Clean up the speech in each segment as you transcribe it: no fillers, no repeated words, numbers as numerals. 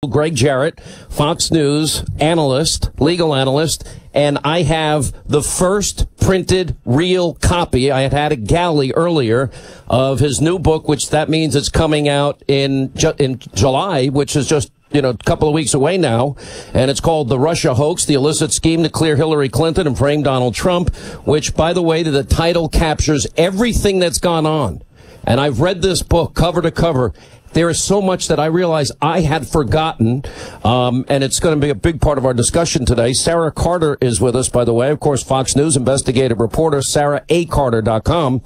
Greg Jarrett, Fox News analyst, legal analyst, and I have the first printed real copy. I had a galley earlier of his new book, which that means it's coming out in July, which is just a couple of weeks away now, and it's called The Russia Hoax, The Illicit Scheme to Clear Hillary Clinton and Frame Donald Trump, which, by the way, the title captures everything that's gone on. And I've read this book cover to cover. There is so much that I realize I had forgotten, and it's going to be a big part of our discussion today. Sara Carter is with us, by the way. Of course, Fox News investigative reporter, SaraCarter.com.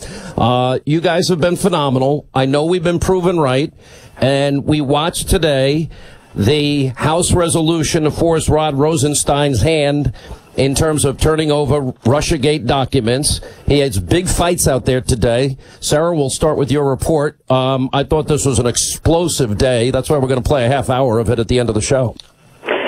You guys have been phenomenal. I know we've been proven right, and we watched today the House resolution to force Rod Rosenstein's hand in terms of turning over Russiagate documents. He has big fights out there today. Sarah, we'll start with your report. I thought this was an explosive day. That's why we're going to play a half hour of it at the end of the show.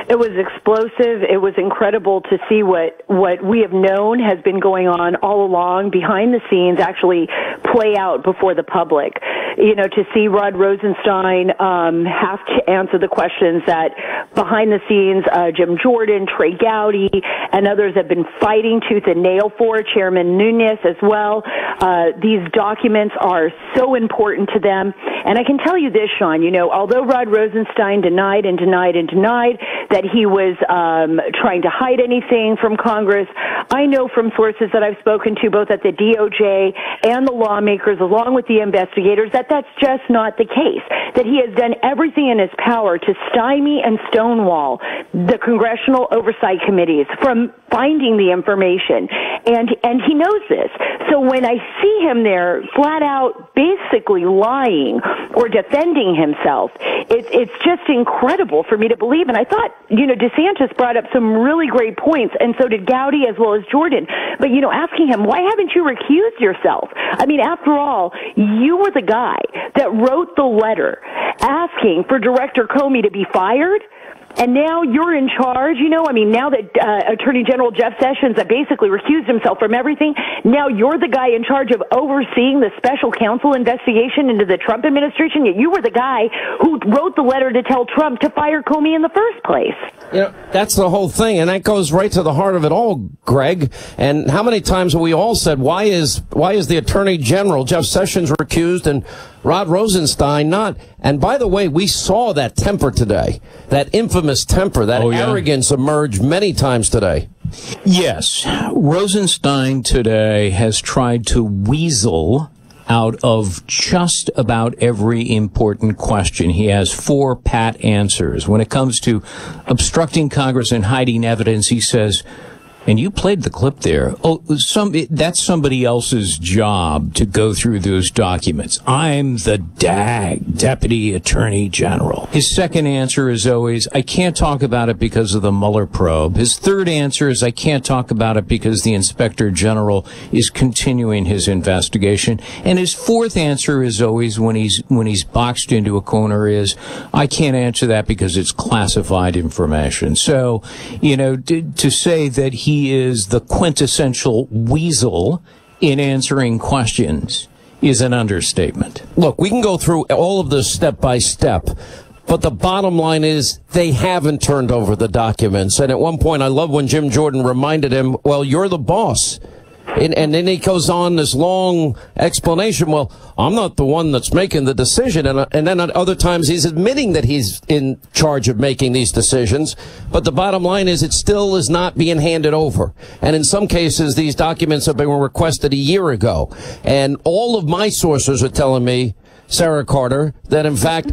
It was explosive. It was incredible to see what we have known has been going on all along behind the scenes actually play out before the public. To see Rod Rosenstein have to answer the questions that behind the scenes Jim Jordan, Trey Gowdy, and others have been fighting tooth and nail for, Chairman Nunes as well. These documents are so important to them. And I can tell you this, Sean, although Rod Rosenstein denied that he was trying to hide anything from Congress, I know from sources that I've spoken to both at the DOJ and the lawmakers along with the investigators that that's just not the case, that he has done everything in his power to stymie and stonewall the congressional oversight committees from finding the information, and he knows this. So when I see him there flat out basically lying or defending himself, it's just incredible for me to believe. And I thought, DeSantis brought up some really great points, and so did Gowdy as well as Jordan. But, asking him, why haven't you recused yourself? I mean, after all, you were the guy that wrote the letter asking for Director Comey to be fired. And now you're in charge, now that Attorney General Jeff Sessions basically recused himself from everything, now you're the guy in charge of overseeing the special counsel investigation into the Trump administration, yet you were the guy who wrote the letter to tell Trump to fire Comey in the first place. That's the whole thing, and that goes right to the heart of it all, Greg. And how many times have we all said, why is the Attorney General, Jeff Sessions, recused and Rod Rosenstein not? And by the way, we saw that temper today, that infamous temper, that arrogance emerge many times today. Yes. Rosenstein today has tried to weasel out of just about every important question. He has 4 pat answers. When it comes to obstructing Congress and hiding evidence, he says, and you played the clip there. That's somebody else's job to go through those documents. I'm the Deputy Attorney General. His second answer is always, I can't talk about it because of the Mueller probe. His third answer is, I can't talk about it because the Inspector General is continuing his investigation. And his fourth answer is always, when he's boxed into a corner, is, I can't answer that because it's classified information. So, to say that he is the quintessential weasel in answering questions is an understatement. Look, we can go through all of this step by step, but the bottom line is they haven't turned over the documents. And at one point, I love when Jim Jordan reminded him, well, you're the boss. And then he goes on this long explanation. Well, I'm not the one that's making the decision. And then at other times he's admitting that he's in charge of making these decisions. But the bottom line is it still is not being handed over. And in some cases, these documents have been requested a year ago. And all of my sources are telling me, Sara Carter, that in fact,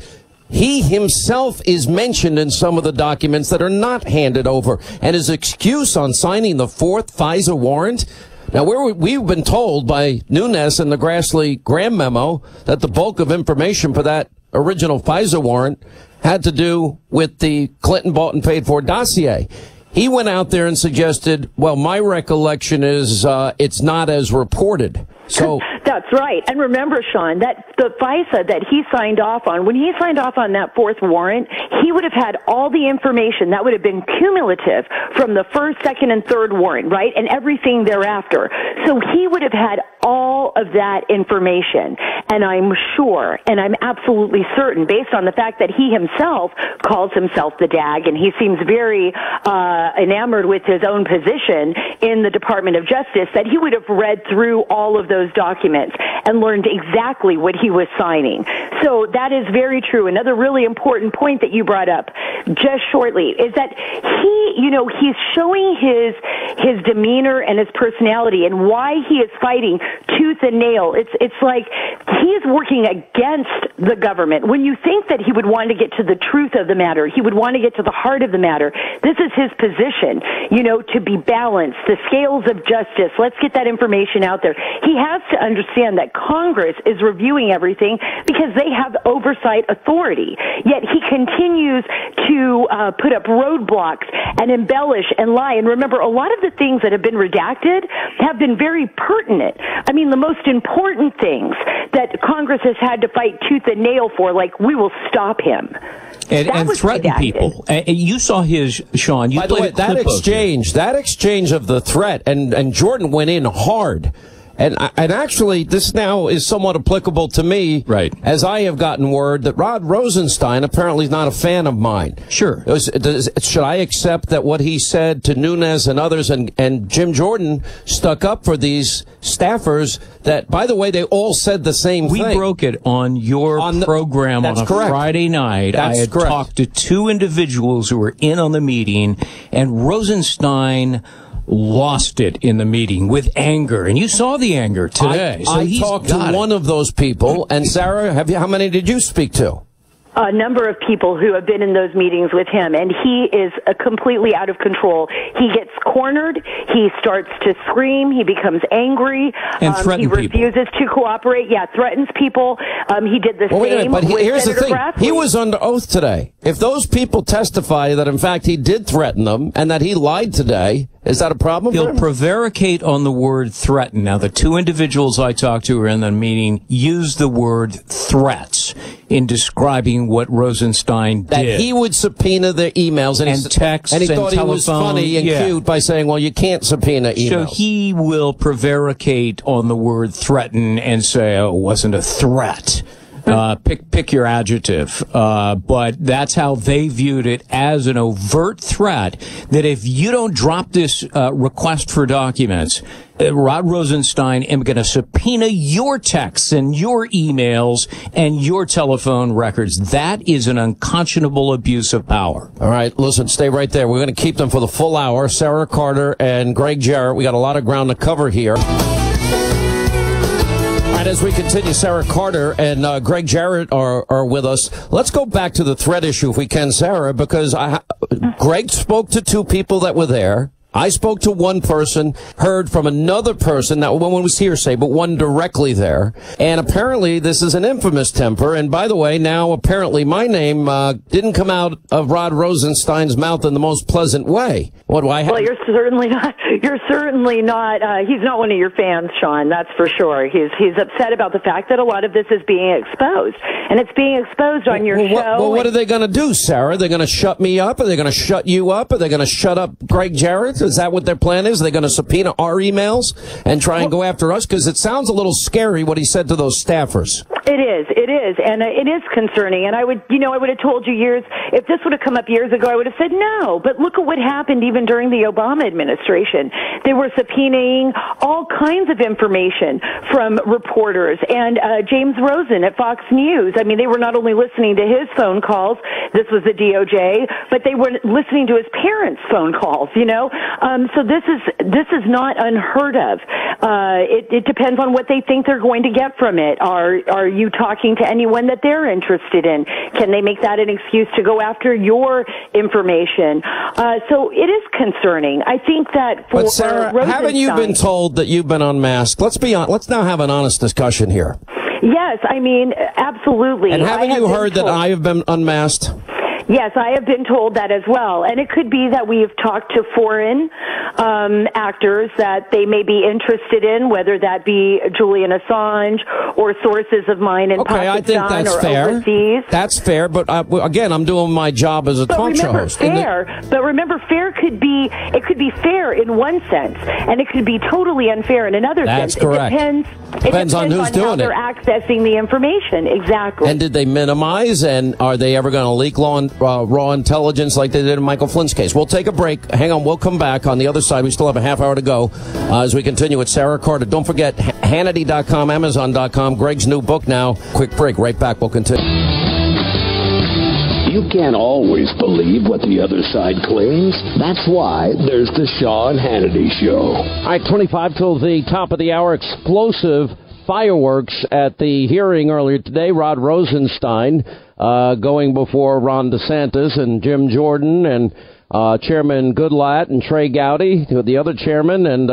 he himself is mentioned in some of the documents that are not handed over. And his excuse on signing the 4th FISA warrant, now, we've been told by Nunes and the Grassley-Graham memo that the bulk of information for that original FISA warrant had to do with the Clinton bought and paid for dossier. He went out there and suggested, well, my recollection is it's not as reported. So that's right. And remember, Sean, that the FISA that he signed off on, when he signed off on that fourth warrant, he would have had all the information that would have been cumulative from the first, second, and third warrant, right? And everything thereafter. So he would have had all of that information. And I'm sure, and I'm absolutely certain, based on the fact that he himself calls himself the DAG, and he seems very enamored with his own position in the Department of Justice, that he would have read through all of those documents and learned exactly what he was signing. So that is very true. Another really important point that you brought up just shortly is that he's showing his demeanor and his personality and why he is fighting tooth and nail. It's like he is working against the government. When you think that he would want to get to the truth of the matter, he would want to get to the heart of the matter. This is his position, to be balanced, the scales of justice. Let's get that information out there. He has to understand that Congress is reviewing everything because they have oversight authority. Yet he continues to put up roadblocks and embellish and lie. And remember, a lot of the things that have been redacted have been very pertinent. I mean, the most important things that Congress has had to fight tooth and nail for, like, we will stop him. And threaten people. You saw his, Sean. By the way, that exchange of the threat, and Jordan went in hard. And actually, this now is somewhat applicable to me, right? As I have gotten word that Rod Rosenstein apparently is not a fan of mine. Sure. Should I accept that what he said to Nunes and others, and Jim Jordan stuck up for these staffers that, by the way, they all said the same thing. We broke it on your program on a Friday night. I had talked to two individuals who were in on the meeting, and Rosenstein lost it in the meeting with anger, and you saw the anger today. I talked to one of those people, and Sarah, how many did you speak to? A number of people who have been in those meetings with him, and he is completely out of control. He gets cornered. He starts to scream. He becomes angry. And threatens people. He refuses to cooperate. Yeah, threatens people. He did the same with here's Senator the thing. Grassley. He was under oath today. If those people testify that, in fact, he did threaten them and that he lied today, is that a problem? He'll prevaricate on the word threaten. Now, the two individuals I talked to who were in the meeting used the word threats in describing what Rosenstein did. That he would subpoena their emails and texts and he and thought telephone. He was funny and cute by saying, well, you can't subpoena emails. So he will prevaricate on the word threaten and say, oh, it wasn't a threat. Pick your adjective. But that's how they viewed it, as an overt threat that if you don't drop this request for documents, Rod Rosenstein am going to subpoena your texts and your emails and your telephone records. That is an unconscionable abuse of power. All right, listen, stay right there. We're going to keep them for the full hour. Sara Carter and Greg Jarrett. We got a lot of ground to cover here. As we continue, Sara Carter and Greg Jarrett are with us. Let's go back to the threat issue if we can, Sarah, because Greg spoke to two people that were there. I spoke to one person, heard from another person, that one was hearsay, but one directly there. And apparently this is an infamous temper. And by the way, now apparently my name didn't come out of Rod Rosenstein's mouth in the most pleasant way. What do I have? Well, you're certainly not. He's not one of your fans, Sean. That's for sure. He's upset about the fact that a lot of this is being exposed, and it's being exposed on your show. Well, what are they going to do, Sarah? They're going to shut me up? Are they going to shut you up? Are they going to shut up Greg Jarrett? Is that what their plan is? Are they going to subpoena our emails and try and go after us? Because it sounds a little scary what he said to those staffers. It is, and it is concerning. And I would have told you if this would have come up years ago, I would have said no. But look at what happened even during the Obama administration. They were subpoenaing all kinds of information from reporters. And James Rosen at Fox News, I mean, they were not only listening to his phone calls, this was the DOJ, but they were listening to his parents' phone calls, So this is not unheard of. It depends on what they think they're going to get from it. Are you talking to anyone that they're interested in? Can they make that an excuse to go after your information? So it is concerning. I think that for But Sarah, haven't you been told that you've been unmasked? Let's now have an honest discussion here. Yes, I mean, absolutely. And haven't you heard that I have been unmasked? Yes, I have been told that as well. And it could be that we've talked to foreign actors that they may be interested in, whether that be Julian Assange or sources of mine in Pakistan I think that's or fair. overseas. That's fair, but again, I'm doing my job as a talk show host. But remember, fair could be fair in one sense, and it could be totally unfair in another sense. That's correct. It depends on who's doing how they're accessing the information. Exactly. And did they minimize, and are they ever going to leak raw intelligence like they did in Michael Flynn's case? We'll take a break. Hang on, we'll come back. On the other side, we still have a half hour to go as we continue with Sara Carter. Don't forget, Hannity.com, Amazon.com, Greg's new book now. Quick break. Right back. We'll continue. You can't always believe what the other side claims. That's why there's the Sean Hannity Show. All right, 25 till the top of the hour. Explosive fireworks at the hearing earlier today. Rod Rosenstein going before Ron DeSantis and Jim Jordan and Chairman Goodlatte and Trey Gowdy, the other chairman, and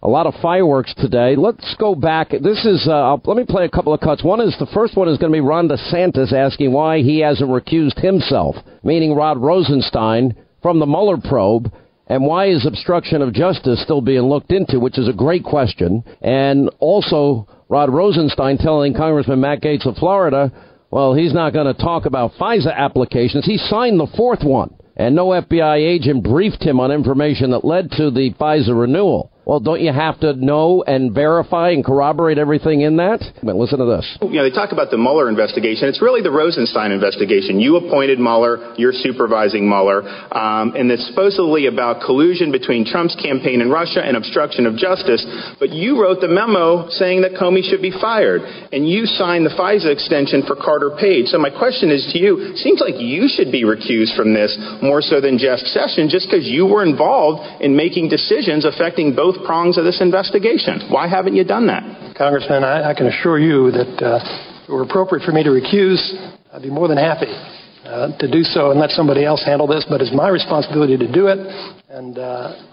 a lot of fireworks today. Let's go back. This is, let me play a couple of cuts. The first one is going to be Ron DeSantis asking why he hasn't recused himself, meaning Rod Rosenstein, from the Mueller probe, and why is obstruction of justice still being looked into, which is a great question. And also Rod Rosenstein telling Congressman Matt Gaetz of Florida, well, he's not going to talk about FISA applications. He signed the fourth one, and no FBI agent briefed him on information that led to the FISA renewal. Well, don't you have to know and verify and corroborate everything in that? Listen to this. They talk about the Mueller investigation. It's really the Rosenstein investigation. You appointed Mueller. You're supervising Mueller. And it's supposedly about collusion between Trump's campaign in Russia and obstruction of justice. But you wrote the memo saying that Comey should be fired. And you signed the FISA extension for Carter Page. So my question is to you, seems like you should be recused from this more so than Jeff Sessions, just because you were involved in making decisions affecting both prongs of this investigation. Why haven't you done that? Congressman, I can assure you that if it were appropriate for me to recuse, I'd be more than happy to do so and let somebody else handle this, but it's my responsibility to do it, and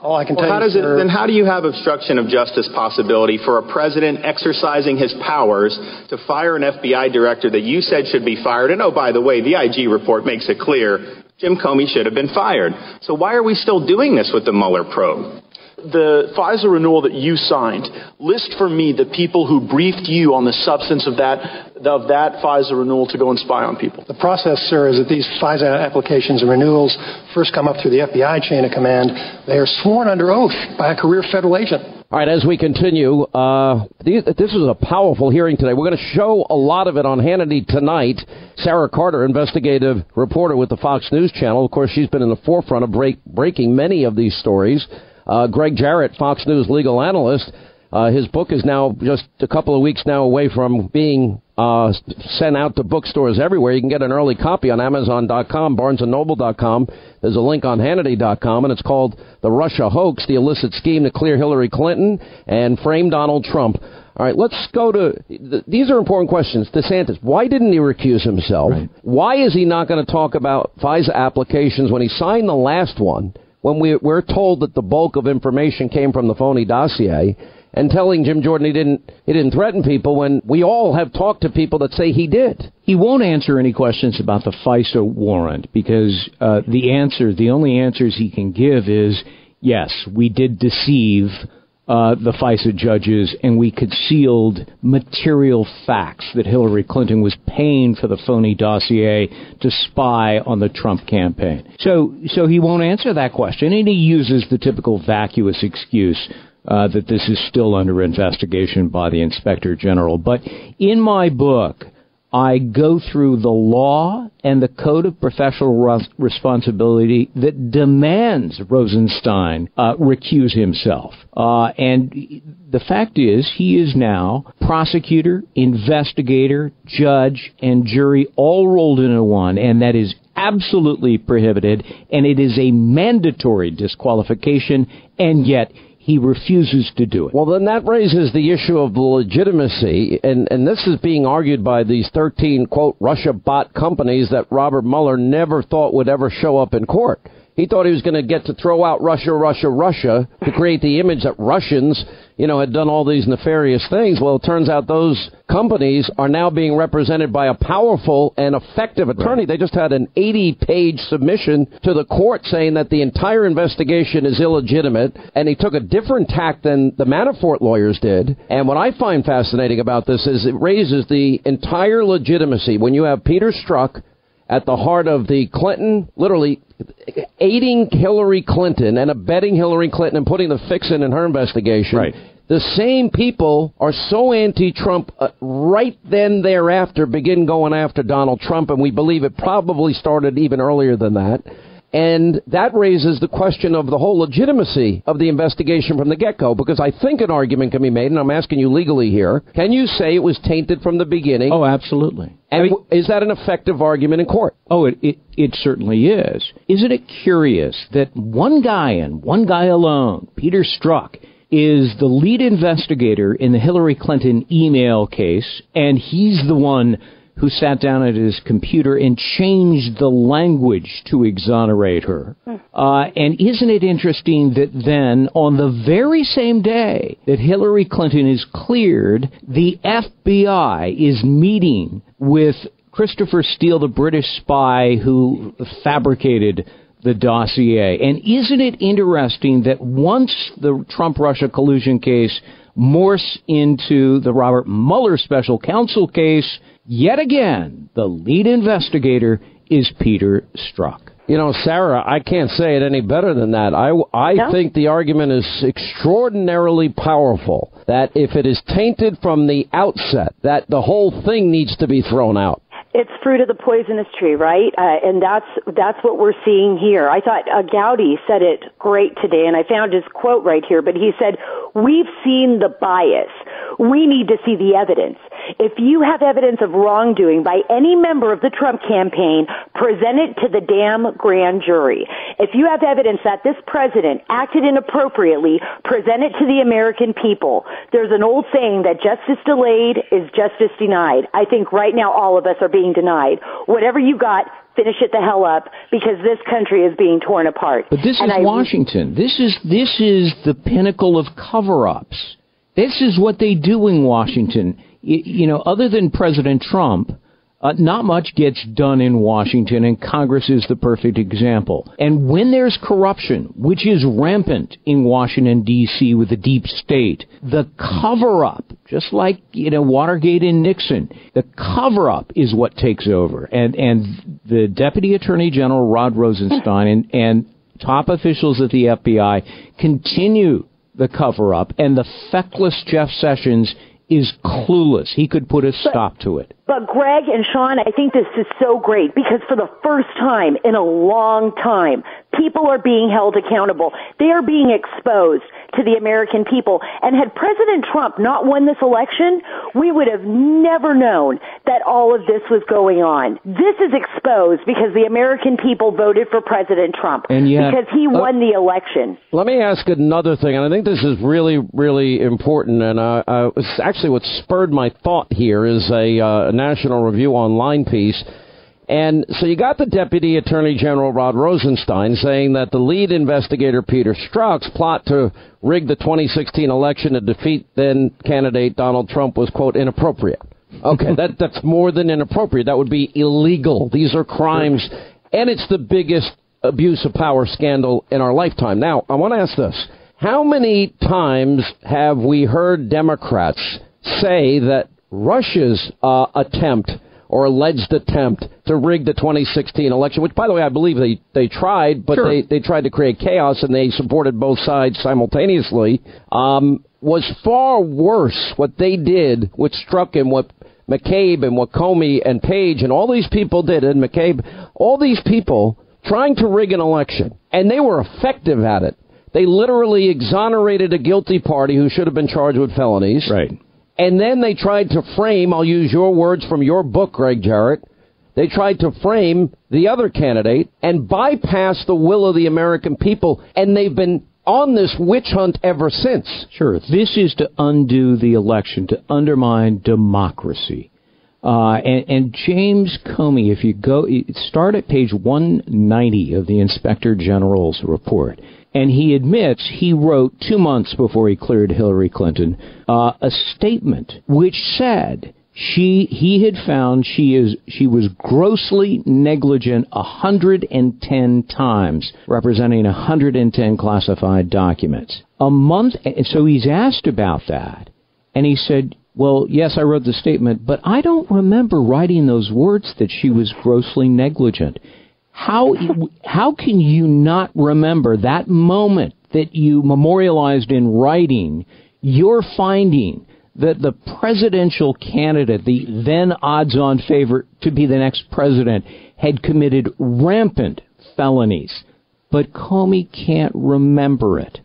all I can tell you is... Then how do you have obstruction of justice possibility for a president exercising his powers to fire an FBI director that you said should be fired? And, oh, by the way, the IG report makes it clear Jim Comey should have been fired. So why are we still doing this with the Mueller probe? The FISA renewal that you signed, list for me the people who briefed you on the substance of that FISA renewal to go and spy on people. The process, sir, is that these FISA applications and renewals first come up through the FBI chain of command. They are sworn under oath by a career federal agent. All right, as we continue, this was a powerful hearing today. We're going to show a lot of it on Hannity tonight. Sara Carter, investigative reporter with the Fox News Channel. Of course, she's been in the forefront of breaking many of these stories. Greg Jarrett, Fox News legal analyst, his book is now just a couple of weeks now away from being sent out to bookstores everywhere. You can get an early copy on Amazon.com, BarnesandNoble.com. There's a link on Hannity.com, and it's called The Russia Hoax, the illicit scheme to clear Hillary Clinton and frame Donald Trump. All right, let's go to, these are important questions. DeSantis, why didn't he recuse himself? Right. Why is he not going to talk about FISA applications when he signed the last one? When we're told that the bulk of information came from the phony dossier, and telling Jim Jordan he didn't threaten people when we all have talked to people that say he did. He won't answer any questions about the FISA warrant because the only answers he can give is, yes, we did deceive the FISA judges, and we concealed material facts that Hillary Clinton was paying for the phony dossier to spy on the Trump campaign. So he won't answer that question, and he uses the typical vacuous excuse that this is still under investigation by the Inspector General. But in my book, I go through the law and the code of professional responsibility that demands Rosenstein recuse himself. And the fact is, he is now prosecutor, investigator, judge, and jury all rolled into one, and that is absolutely prohibited, and it is a mandatory disqualification, and yet he refuses to do it. Well, then that raises the issue of the legitimacy, and this is being argued by these 13, quote, Russia bot companies that Robert Mueller never thought would ever show up in court. He thought he was going to get to throw out Russia, Russia, Russia to create the image that Russians, had done all these nefarious things. Well, it turns out those companies are now being represented by a powerful and effective attorney. Right. They just had an 80-page submission to the court saying that the entire investigation is illegitimate, and he took a different tack than the Manafort lawyers did. And what I find fascinating about this is it raises the entire legitimacy when you have Peter Strzok at the heart of the Clinton, literally aiding Hillary Clinton and abetting Hillary Clinton and putting the fix in her investigation. Right. The same people are so anti-Trump right then thereafter begin going after Donald Trump, and we believe it probably started even earlier than that. And that raises the question of the whole legitimacy of the investigation from the get-go, because I think an argument can be made, and I'm asking you legally here, can you say it was tainted from the beginning? Oh, absolutely. And is that an effective argument in court? Oh, it certainly is. Isn't it curious that one guy and one guy alone, Peter Strzok, is the lead investigator in the Hillary Clinton email case, and he's the one who sat down at his computer and changed the language to exonerate her. And isn't it interesting that then, on the very same day that Hillary Clinton is cleared, the FBI is meeting with Christopher Steele, the British spy who fabricated the dossier. And isn't it interesting that once the Trump-Russia collusion case morphs into the Robert Mueller special counsel case, yet again, the lead investigator is Peter Strzok. Sarah, I can't say it any better than that. I think the argument is extraordinarily powerful, that if it is tainted from the outset, that the whole thing needs to be thrown out. It's fruit of the poisonous tree, right? And that's what we're seeing here. I thought Gowdy said it great today, and I found his quote right here, but he said, "We've seen the bias. We need to see the evidence. If you have evidence of wrongdoing by any member of the Trump campaign, present it to the damn grand jury. If you have evidence that this president acted inappropriately, present it to the American people." There's an old saying that justice delayed is justice denied. I think right now all of us are being denied. Whatever you got, finish it the hell up, because this country is being torn apart. But this is Washington. This is the pinnacle of cover-ups. This is what they do in Washington. Other than President Trump, not much gets done in Washington, and Congress is the perfect example. And when there's corruption, which is rampant in Washington, D.C. with the deep state, the cover-up, just like, Watergate and Nixon, the cover-up is what takes over. And the Deputy Attorney General, Rod Rosenstein, and top officials at the FBI continue the cover-up, and the feckless Jeff Sessions is clueless. He could put a stop to it. But Greg and Sean, I think this is so great because for the first time in a long time, people are being held accountable. They are being exposed to the American people. And had President Trump not won this election, we would have never known that all of this was going on. This is exposed because the American people voted for President Trump, and yet, because he won the election. Let me ask another thing, and I think this is really, really important, and it's actually what spurred my thought here is a National Review Online piece. And so you got the Deputy Attorney General Rod Rosenstein saying that the lead investigator Peter Strzok's plot to rig the 2016 election to defeat then candidate Donald Trump was, quote, inappropriate. Okay, that's more than inappropriate. That would be illegal. These are crimes, and it's the biggest abuse of power scandal in our lifetime. Now, I want to ask this. How many times have we heard Democrats say that Russia's attempt or alleged attempt to rig the 2016 election, which, by the way, I believe they tried, but sure, they tried to create chaos and they supported both sides simultaneously, was far worse what they did with Strzok and what McCabe and what Comey and Page and all these people did, and McCabe, all these people trying to rig an election, and they were effective at it. They literally exonerated a guilty party who should have been charged with felonies. Right. And then they tried to frame, I'll use your words from your book, Greg Jarrett, they tried to frame the other candidate and bypass the will of the American people, and they've been on this witch hunt ever since. Sure. This is to undo the election, to undermine democracy. And James Comey, if you start at page 190 of the Inspector General's report, and he admits he wrote 2 months before he cleared Hillary Clinton a statement which said he had found she was grossly negligent 110 times, representing 110 classified documents. A month, and so he's asked about that, and he said, well, yes, I wrote the statement, but I don't remember writing those words that she was grossly negligent. How can you not remember that moment that you memorialized in writing your finding that the presidential candidate, the then odds-on favorite to be the next president, had committed rampant felonies, but Comey can't remember it?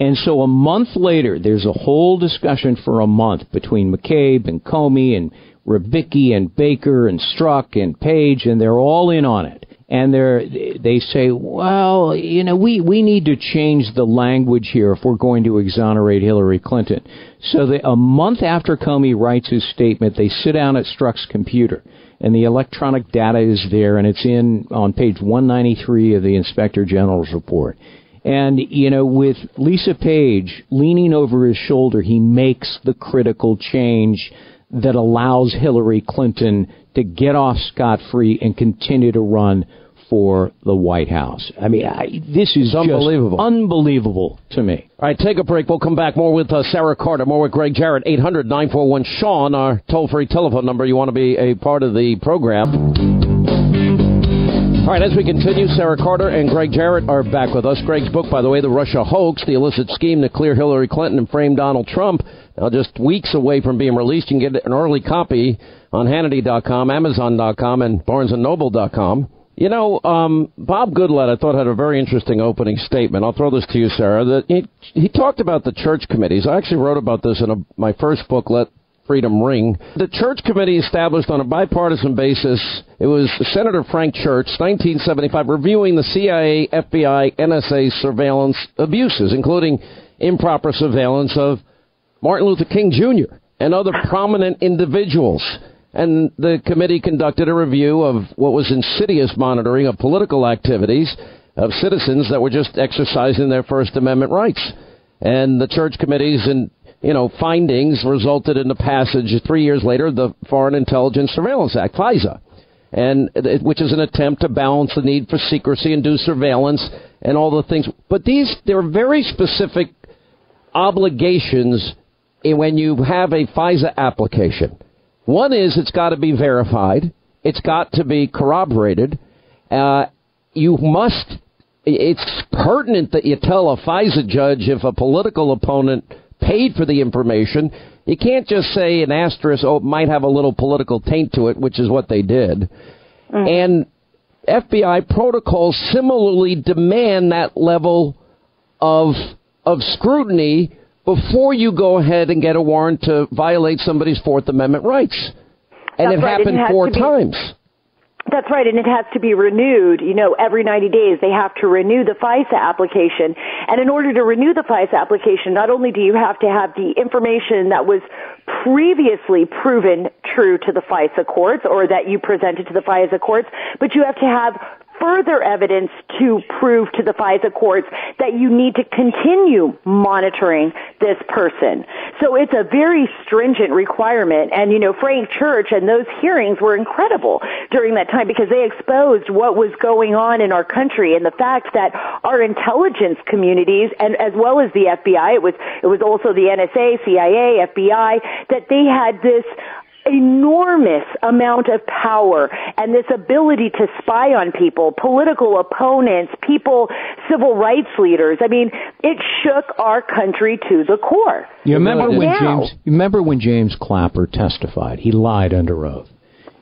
And so a month later, there's a whole discussion for a month between McCabe and Comey and Rybicki and Baker and Strzok and Page, and they're all in on it. And they say, well, we need to change the language here if we're going to exonerate Hillary Clinton. So a month after Comey writes his statement, they sit down at Strzok's computer, and the electronic data is there, and it's on page 193 of the Inspector General's report. And, with Lisa Page leaning over his shoulder, he makes the critical change that allows Hillary Clinton to get off scot-free and continue to run for the White House. I mean, this is unbelievable. Just unbelievable to me. All right, take a break. We'll come back more with Sara Carter, more with Greg Jarrett. 800-941-SEAN, our toll-free telephone number. You want to be a part of the program. All right, as we continue, Sara Carter and Greg Jarrett are back with us. Greg's book, by the way, The Russia Hoax, the illicit scheme to clear Hillary Clinton and frame Donald Trump, now just weeks away from being released. You can get an early copy on Hannity.com, Amazon.com, and BarnesandNoble.com. Bob Goodlatte, I thought, had a very interesting opening statement. I'll throw this to you, Sarah. That he talked about the church committees. I actually wrote about this in my first book, Let Freedom Ring. The church committee established on a bipartisan basis. It was Senator Frank Church, 1975, reviewing the CIA, FBI, NSA surveillance abuses, including improper surveillance of Martin Luther King Jr. and other prominent individuals. And the committee conducted a review of what was insidious monitoring of political activities of citizens that were just exercising their First Amendment rights. And the church committees and findings resulted in the passage 3 years later, the Foreign Intelligence Surveillance Act, FISA, and which is an attempt to balance the need for secrecy and do surveillance and all the things. But there are very specific obligations when you have a FISA application. One is it's got to be verified. It's got to be corroborated. It's pertinent that you tell a FISA judge if a political opponent paid for the information. You can't just say an asterisk, it might have a little political taint to it, which is what they did. And FBI protocols similarly demand that level of scrutiny before you go ahead and get a warrant to violate somebody's Fourth Amendment rights. And it happened 4 times. That's right, and it has to be renewed. Every 90 days they have to renew the FISA application. And in order to renew the FISA application, not only do you have to have the information that was previously proven true to the FISA courts or that you presented to the FISA courts, but you have to have further evidence to prove to the FISA courts that you need to continue monitoring this person. So it's a very stringent requirement. And, Frank Church and those hearings were incredible during that time because they exposed what was going on in our country and the fact that our intelligence communities, and as well as the FBI, it was also the NSA, CIA, FBI, that they had this enormous amount of power and this ability to spy on people, political opponents, people, civil rights leaders. I mean, it shook our country to the core. You remember when James Clapper testified? He lied under oath.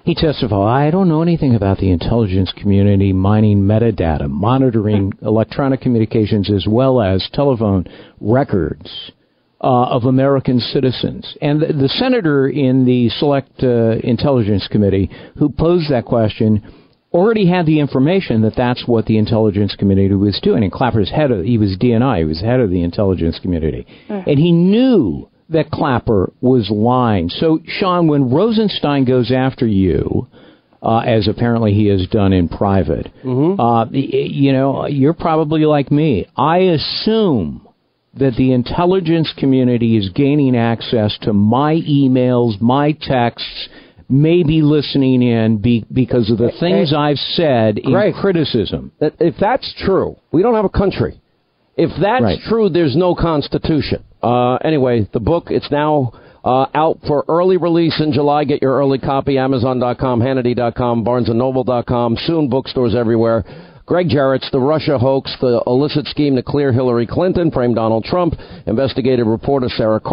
He testified, I don't know anything about the intelligence community mining metadata, monitoring electronic communications as well as telephone records of American citizens. And the senator in the Select Intelligence Committee who posed that question already had the information that that's what the intelligence community was doing. And Clapper's he was DNI, he was head of the intelligence community. And he knew that Clapper was lying. So, Sean, when Rosenstein goes after you, as apparently he has done in private, you're probably like me. I assume that the intelligence community is gaining access to my emails, my texts, maybe listening in because of the things I've said in criticism. If that's true, we don't have a country. If that's true, there's no Constitution. Anyway, the book, it's now out for early release in July. Get your early copy, Amazon.com, Hannity.com, BarnesandNoble.com, soon bookstores everywhere. Greg Jarrett's The Russia Hoax, the illicit scheme to clear Hillary Clinton, frame Donald Trump, investigative reporter Sara Carter.